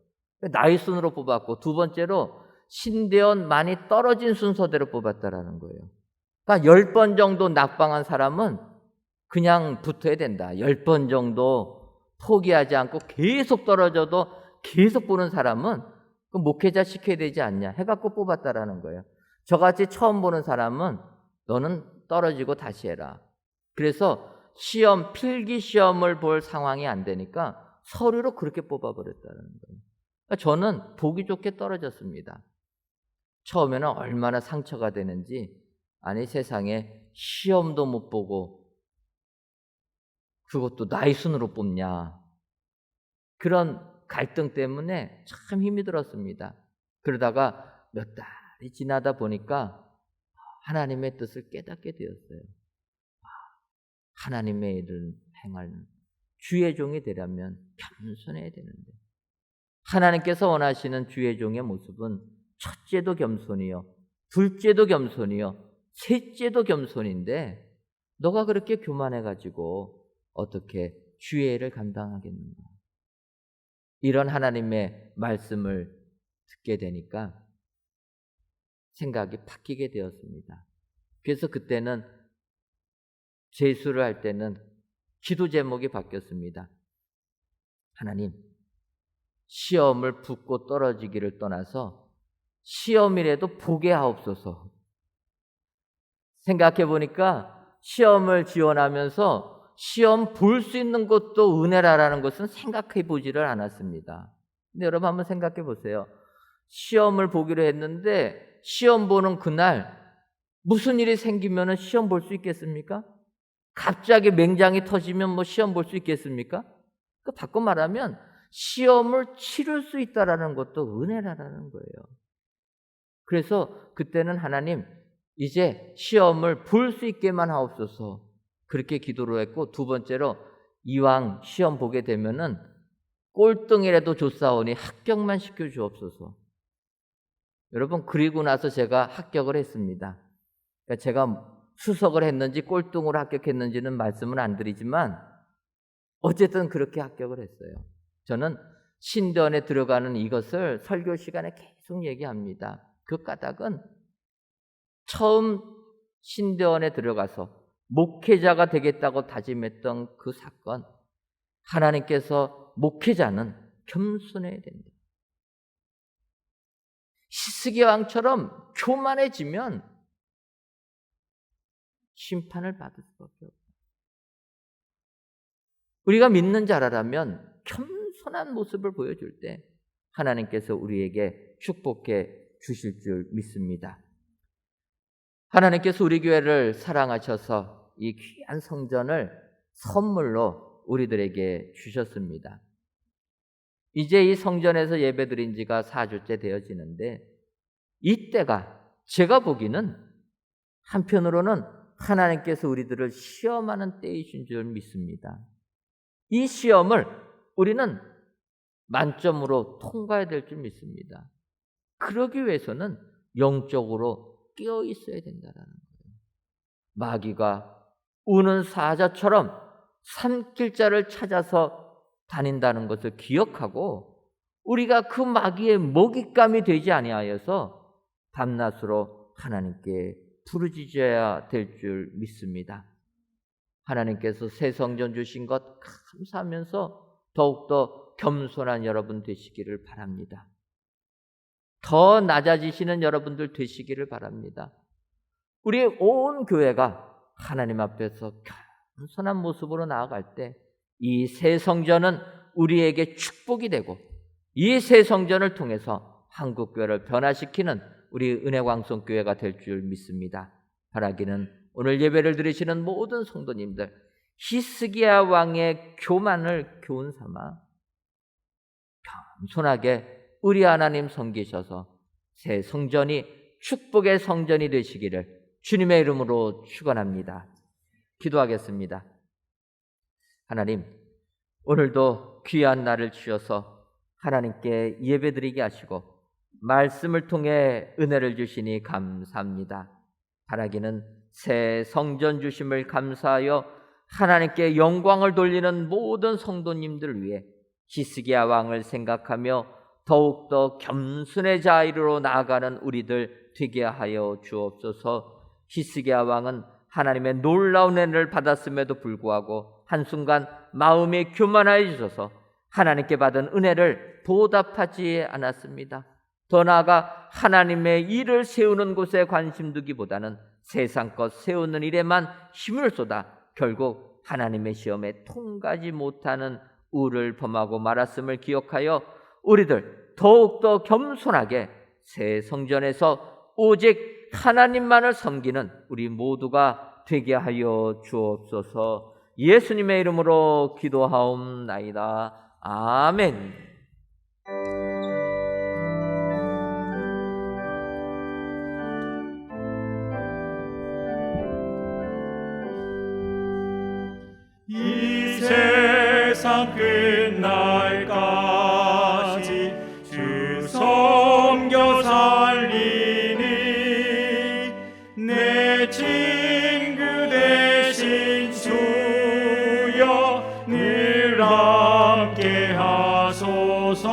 S4: 나이 순으로 뽑았고 두 번째로 신대원 많이 떨어진 순서대로 뽑았다라는 거예요. 그러니까 10번 정도 낙방한 사람은 그냥 붙어야 된다. 10번 정도 포기하지 않고 계속 떨어져도 계속 보는 사람은 그 목회자 시켜야 되지 않냐 해갖고 뽑았다라는 거예요. 저같이 처음 보는 사람은 너는 떨어지고 다시 해라. 그래서 시험, 필기 시험을 볼 상황이 안 되니까 서류로 그렇게 뽑아버렸다는 거예요. 그러니까 저는 보기 좋게 떨어졌습니다. 처음에는 얼마나 상처가 되는지, 아니 세상에 시험도 못 보고 그것도 나이 순으로 뽑냐. 그런 갈등 때문에 참 힘이 들었습니다. 그러다가 몇 달이 지나다 보니까 하나님의 뜻을 깨닫게 되었어요. 하나님의 일을 행하는 주의 종이 되려면 겸손해야 되는데 하나님께서 원하시는 주의 종의 모습은 첫째도 겸손이요, 둘째도 겸손이요, 셋째도 겸손인데 너가 그렇게 교만해가지고 어떻게 주의 일을 감당하겠는가. 이런 하나님의 말씀을 듣게 되니까 생각이 바뀌게 되었습니다. 그래서 그때는 제수를 할 때는 기도 제목이 바뀌었습니다. 하나님, 시험을 붙고 떨어지기를 떠나서 시험이라도 보게 하옵소서. 생각해 보니까 시험을 지원하면서 시험 볼 수 있는 것도 은혜라는 것은 생각해 보지를 않았습니다. 근데 여러분 한번 생각해 보세요. 시험을 보기로 했는데 시험 보는 그날 무슨 일이 생기면 시험 볼 수 있겠습니까? 갑자기 맹장이 터지면 뭐 시험 볼 수 있겠습니까? 바꿔 말하면 시험을 치를 수 있다라는 것도 은혜라는 거예요. 그래서 그때는 하나님, 이제 시험을 볼 수 있게만 하옵소서. 그렇게 기도를 했고, 두 번째로 이왕 시험 보게 되면은 꼴등이라도 좋사오니 합격만 시켜 주옵소서. 여러분, 그리고 나서 제가 합격을 했습니다. 그러니까 제가 수석을 했는지 꼴등으로 합격했는지는 말씀을 안 드리지만 어쨌든 그렇게 합격을 했어요. 저는 신대원에 들어가는 이것을 설교 시간에 계속 얘기합니다. 그 까닭은 처음 신대원에 들어가서 목회자가 되겠다고 다짐했던 그 사건, 하나님께서 목회자는 겸손해야 된다. 히스기 왕처럼 교만해지면 심판을 받을 수밖에 없다. 우리가 믿는 자라면 겸손한 모습을 보여줄 때 하나님께서 우리에게 축복해 주실 줄 믿습니다. 하나님께서 우리 교회를 사랑하셔서 이 귀한 성전을 선물로 우리들에게 주셨습니다. 이제 이 성전에서 예배드린 지가 4주째 되어지는데 이때가 제가 보기는 한편으로는 하나님께서 우리들을 시험하는 때이신 줄 믿습니다. 이 시험을 우리는 만점으로 통과해야 될 줄 믿습니다. 그러기 위해서는 영적으로 깨어 있어야 된다는 거예요. 마귀가 우는 사자처럼 산길자를 찾아서 다닌다는 것을 기억하고 우리가 그 마귀의 먹잇감이 되지 아니하여서 밤낮으로 하나님께 부르짖어야 될 줄 믿습니다. 하나님께서 새 성전 주신 것 감사하면서 더욱더 겸손한 여러분 되시기를 바랍니다. 더 낮아지시는 여러분들 되시기를 바랍니다. 우리 온 교회가 하나님 앞에서 겸손한 모습으로 나아갈 때 이 새 성전은 우리에게 축복이 되고 이 새 성전을 통해서 한국교회를 변화시키는 우리 은혜광송교회가 될 줄 믿습니다. 바라기는 오늘 예배를 드리시는 모든 성도님들 히스기야 왕의 교만을 교훈 삼아 겸손하게 우리 하나님 섬기셔서 새 성전이 축복의 성전이 되시기를 주님의 이름으로 축원합니다. 기도하겠습니다. 하나님, 오늘도 귀한 날을 주셔서 하나님께 예배드리게 하시고 말씀을 통해 은혜를 주시니 감사합니다. 바라기는 새 성전 주심을 감사하여 하나님께 영광을 돌리는 모든 성도님들을 위해 히스기야 왕을 생각하며 더욱더 겸손의 자리로 나아가는 우리들 되게 하여 주옵소서. 히스기야 왕은 하나님의 놀라운 은혜를 받았음에도 불구하고 한순간 마음이 교만해지셔서 하나님께 받은 은혜를 보답하지 않았습니다. 더 나아가 하나님의 일을 세우는 곳에 관심 두기보다는 세상 것 세우는 일에만 힘을 쏟아 결국 하나님의 시험에 통과하지 못하는 우를 범하고 말았음을 기억하여 우리들 더욱더 겸손하게 새 성전에서 오직 하나님만을 섬기는 우리 모두가 되게 하여 주옵소서. 예수님의 이름으로 기도하옵나이다. 아멘.
S2: 이 세상 끝날까지 주 섬겨 살리니 내 친구 되신 주여 늘 함께 하소서.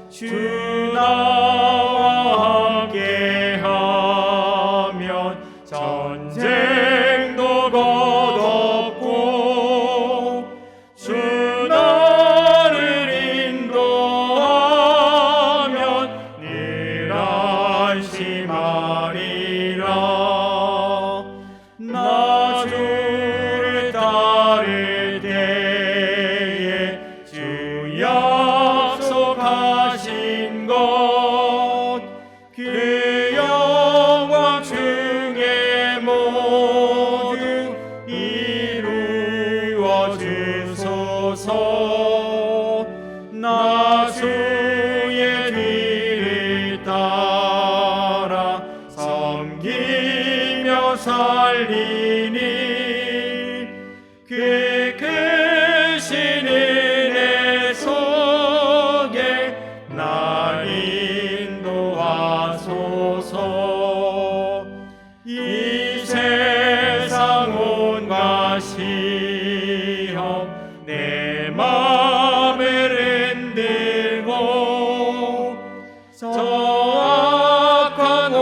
S2: 주 나와 함께 하면 전쟁도 거뒀고 주 나를 인도하면 늘 안심하리라. 나 주를 따를 때에 주 약속하신 것 그 영광 중에 모두 이루어 주소서. 나 주의 뒤를 따라 섬기며 살리니 그 크신 은혜 속에 나 인도하소서. 이 세상 온갖 시험 내 맘을 흔들고 저 악한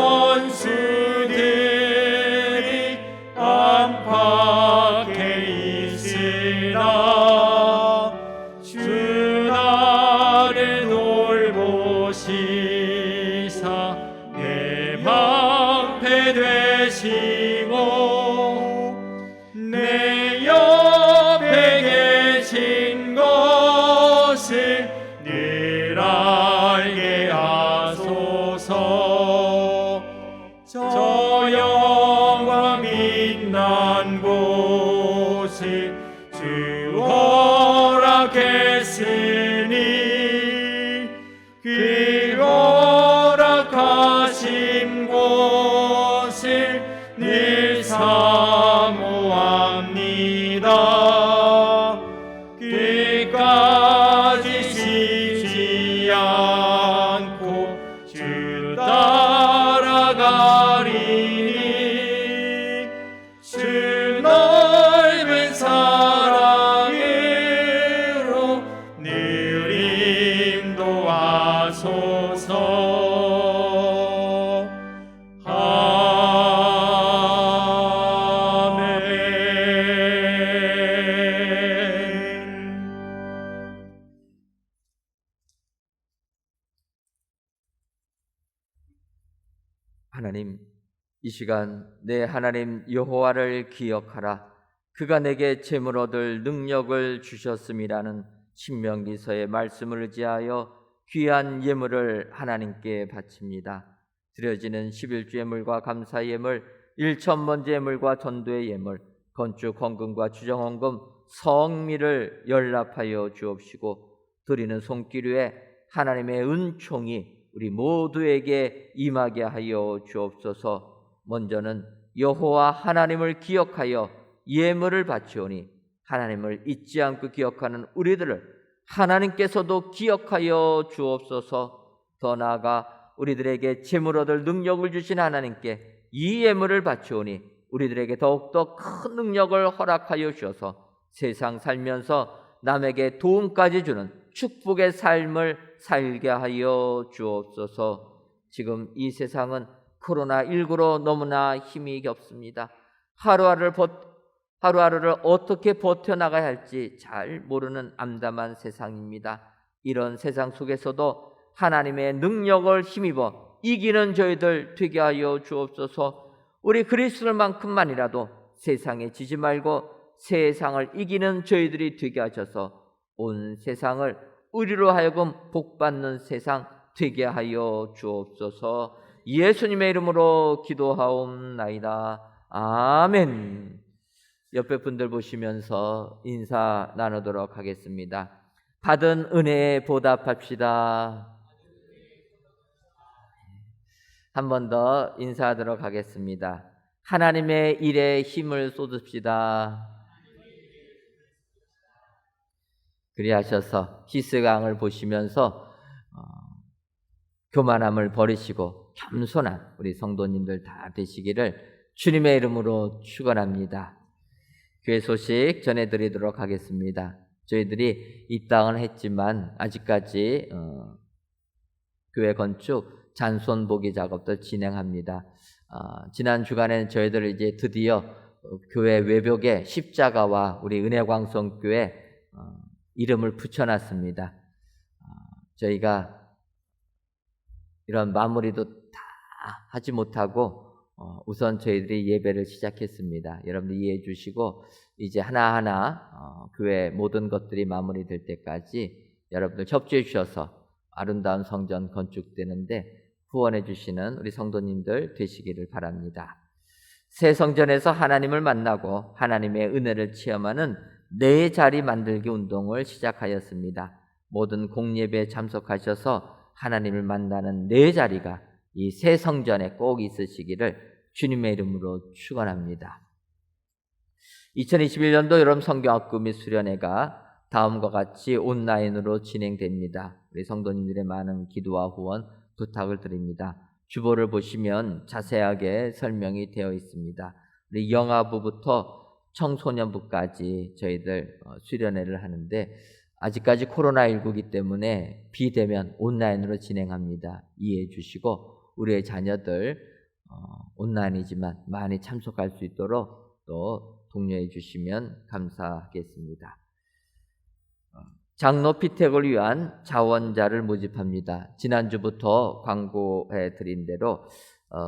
S2: 원수들이 안팎에 있으나 주 나를 돌보시사 내 방패 되시고 내 옆에 계신 것을 늘 알게 하소서. 저 영광 빛난 곳을 주 허락했으니 그 허락하신 곳을 늘 사모합니다. 끝까지 쉬지 않고 주 따라가리니 주 넓은 사랑으로 늘
S4: 하나님, 이 시간 내 하나님 여호와를 기억하라. 그가 내게 재물 얻을 능력을 주셨음이라는 신명기서의 말씀을 의지하여 귀한 예물을 하나님께 바칩니다. 드려지는 11주 예물과 감사 예물, 일천번제 예물과 전도의 예물, 건축 헌금과 추정 헌금, 성미를 연락하여 주옵시고 드리는 손길 위에 하나님의 은총이 우리 모두에게 임하게 하여 주옵소서. 먼저는 여호와 하나님을 기억하여 예물을 바치오니 하나님을 잊지 않고 기억하는 우리들을 하나님께서도 기억하여 주옵소서. 더 나아가 우리들에게 재물 얻을 능력을 주신 하나님께 이 예물을 바치오니 우리들에게 더욱더 큰 능력을 허락하여 주셔서 세상 살면서 남에게 도움까지 주는 축복의 삶을 살게 하여 주옵소서. 지금 이 세상은 코로나19로 너무나 힘이 겹습니다. 하루하루를 어떻게 버텨나가야 할지 잘 모르는 암담한 세상입니다. 이런 세상 속에서도 하나님의 능력을 힘입어 이기는 저희들 되게 하여 주옵소서. 우리 그리스도만큼만이라도 세상에 지지 말고 세상을 이기는 저희들이 되게 하셔서 온 세상을 우리로 하여금 복받는 세상 되게 하여 주옵소서. 예수님의 이름으로 기도하옵나이다. 아멘. 옆에 분들 보시면서 인사 나누도록 하겠습니다. 받은 은혜에 보답합시다. 한 번 더 인사하도록 하겠습니다. 하나님의 일에 힘을 쏟읍시다. 그리하셔서 히스강을 보시면서 교만함을 버리시고 겸손한 우리 성도님들 다 되시기를 주님의 이름으로 축원합니다. 교회 소식 전해드리도록 하겠습니다. 저희들이 입당을 했지만 아직까지 교회 건축 잔손 보기 작업도 진행합니다. 지난 주간에는 저희들 이제 드디어 교회 외벽에 십자가와 우리 은혜광성교회 이름을 붙여놨습니다. 저희가 이런 마무리도 다 하지 못하고 우선 저희들이 예배를 시작했습니다. 여러분들 이해해 주시고 이제 하나하나 교회 모든 것들이 마무리될 때까지 여러분들 협조해 주셔서 아름다운 성전 건축되는데 후원해 주시는 우리 성도님들 되시기를 바랍니다. 새 성전에서 하나님을 만나고 하나님의 은혜를 체험하는 네 자리 만들기 운동을 시작하였습니다. 모든 공예배에 참석하셔서 하나님을 만나는 네 자리가 이 새 성전에 꼭 있으시기를 주님의 이름으로 축원합니다. 2021년도 여름 성경학교 및 수련회가 다음과 같이 온라인으로 진행됩니다. 우리 성도님들의 많은 기도와 후원 부탁을 드립니다. 주보를 보시면 자세하게 설명이 되어 있습니다. 우리 영아부부터 청소년부까지 저희들 수련회를 하는데 아직까지 코로나19이기 때문에 비대면 온라인으로 진행합니다. 이해해 주시고 우리의 자녀들 온라인이지만 많이 참석할 수 있도록 또 독려해 주시면 감사하겠습니다. 장로 피택을 위한 자원자를 모집합니다. 지난주부터 광고해 드린 대로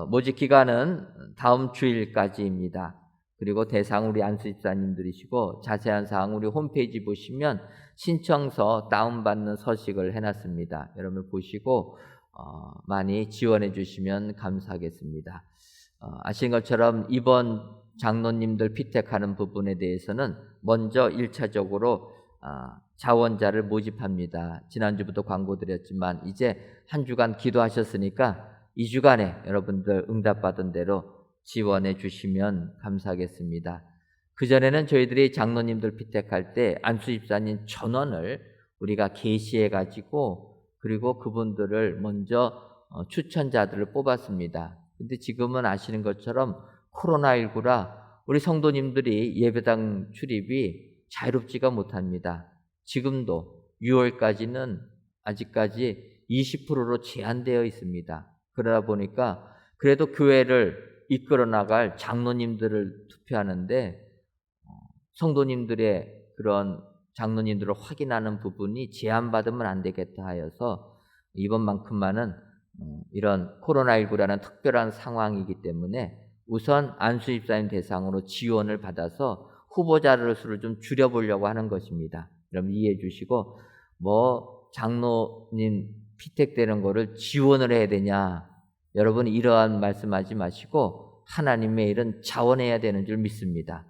S4: 모집 기간은 다음 주일까지입니다. 그리고 대상 우리 안수집사님들이시고 자세한 사항 우리 홈페이지 보시면 신청서 다운받는 서식을 해놨습니다. 여러분 보시고 많이 지원해 주시면 감사하겠습니다. 아시는 것처럼 이번 장로님들 피택하는 부분에 대해서는 먼저 1차적으로 자원자를 모집합니다. 지난주부터 광고 드렸지만 이제 한 주간 기도하셨으니까 2주간에 여러분들 응답받은 대로 지원해 주시면 감사하겠습니다. 그전에는 저희들이 장로님들 피택할 때 안수집사님 전원을 우리가 게시해 가지고 그리고 그분들을 먼저 추천자들을 뽑았습니다. 근데 지금은 아시는 것처럼 코로나19라 우리 성도님들이 예배당 출입이 자유롭지가 못합니다. 지금도 6월까지는 아직까지 20%로 제한되어 있습니다. 그러다 보니까 그래도 교회를 이끌어 나갈 장로님들을 투표하는데 성도님들의 그런 장로님들을 확인하는 부분이 제한받으면 안 되겠다 하여서 이번만큼만은 이런 코로나19라는 특별한 상황이기 때문에 우선 안수집사님 대상으로 지원을 받아서 후보자 수를 좀 줄여보려고 하는 것입니다. 여러분 이해해 주시고, 장로님 피택되는 거를 지원을 해야 되냐, 여러분 이러한 말씀하지 마시고 하나님의 일은 자원해야 되는 줄 믿습니다.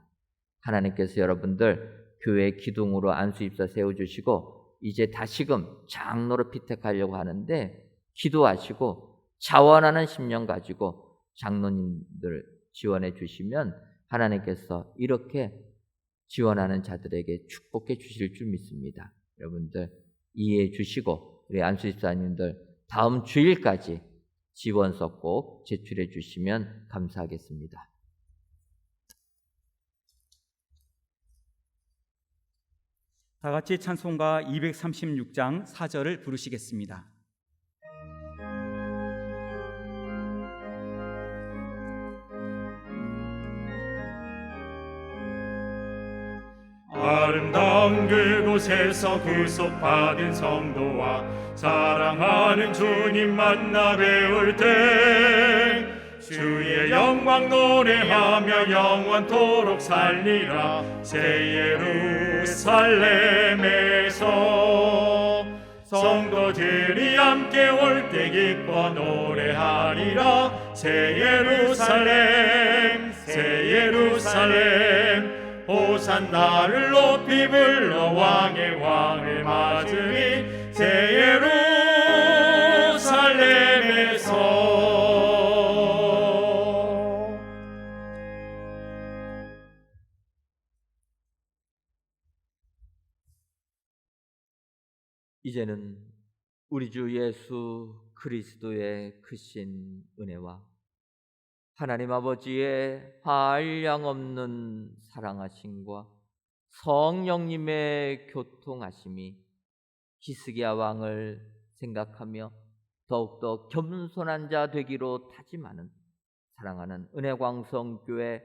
S4: 하나님께서 여러분들 교회 기둥으로 안수집사 세워주시고 이제 다시금 장로로 피택하려고 하는데 기도하시고 자원하는 심령 가지고 장로님들 지원해 주시면 하나님께서 이렇게 지원하는 자들에게 축복해 주실 줄 믿습니다. 여러분들 이해해 주시고 우리 안수집사님들 다음 주일까지 지원서 꼭 제출해 주시면 감사하겠습니다.
S1: 다 같이 찬송가 236장 4절을 부르시겠습니다.
S2: 아름다운 그곳에서 구속받은 성도와 사랑하는 주님 만나 배울 때 주의 영광 노래하며 영원토록 살리라. 새 예루살렘에서 성도들이 함께 올 때 기뻐 노래하리라. 새 예루살렘 새 예루살렘 호산나를 높이 불러 왕의 왕을 맞으리. 새 예루살렘에서
S4: 이제는 우리 주 예수 그리스도의 크신 은혜와 하나님 아버지의 한량없는 사랑하심과 성령님의 교통하심이 히스기야 왕을 생각하며 더욱더 겸손한 자 되기로 다짐하는 사랑하는 은혜광성교회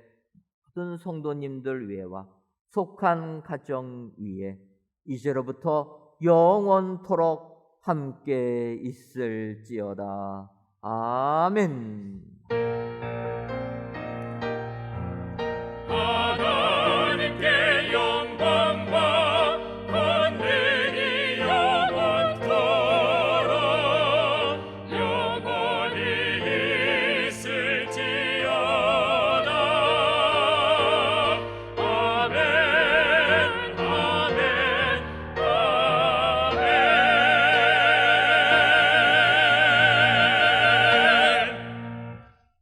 S4: 모든 성도님들 위에와 속한 가정 위에 이제로부터 영원토록 함께 있을지어다. 아멘.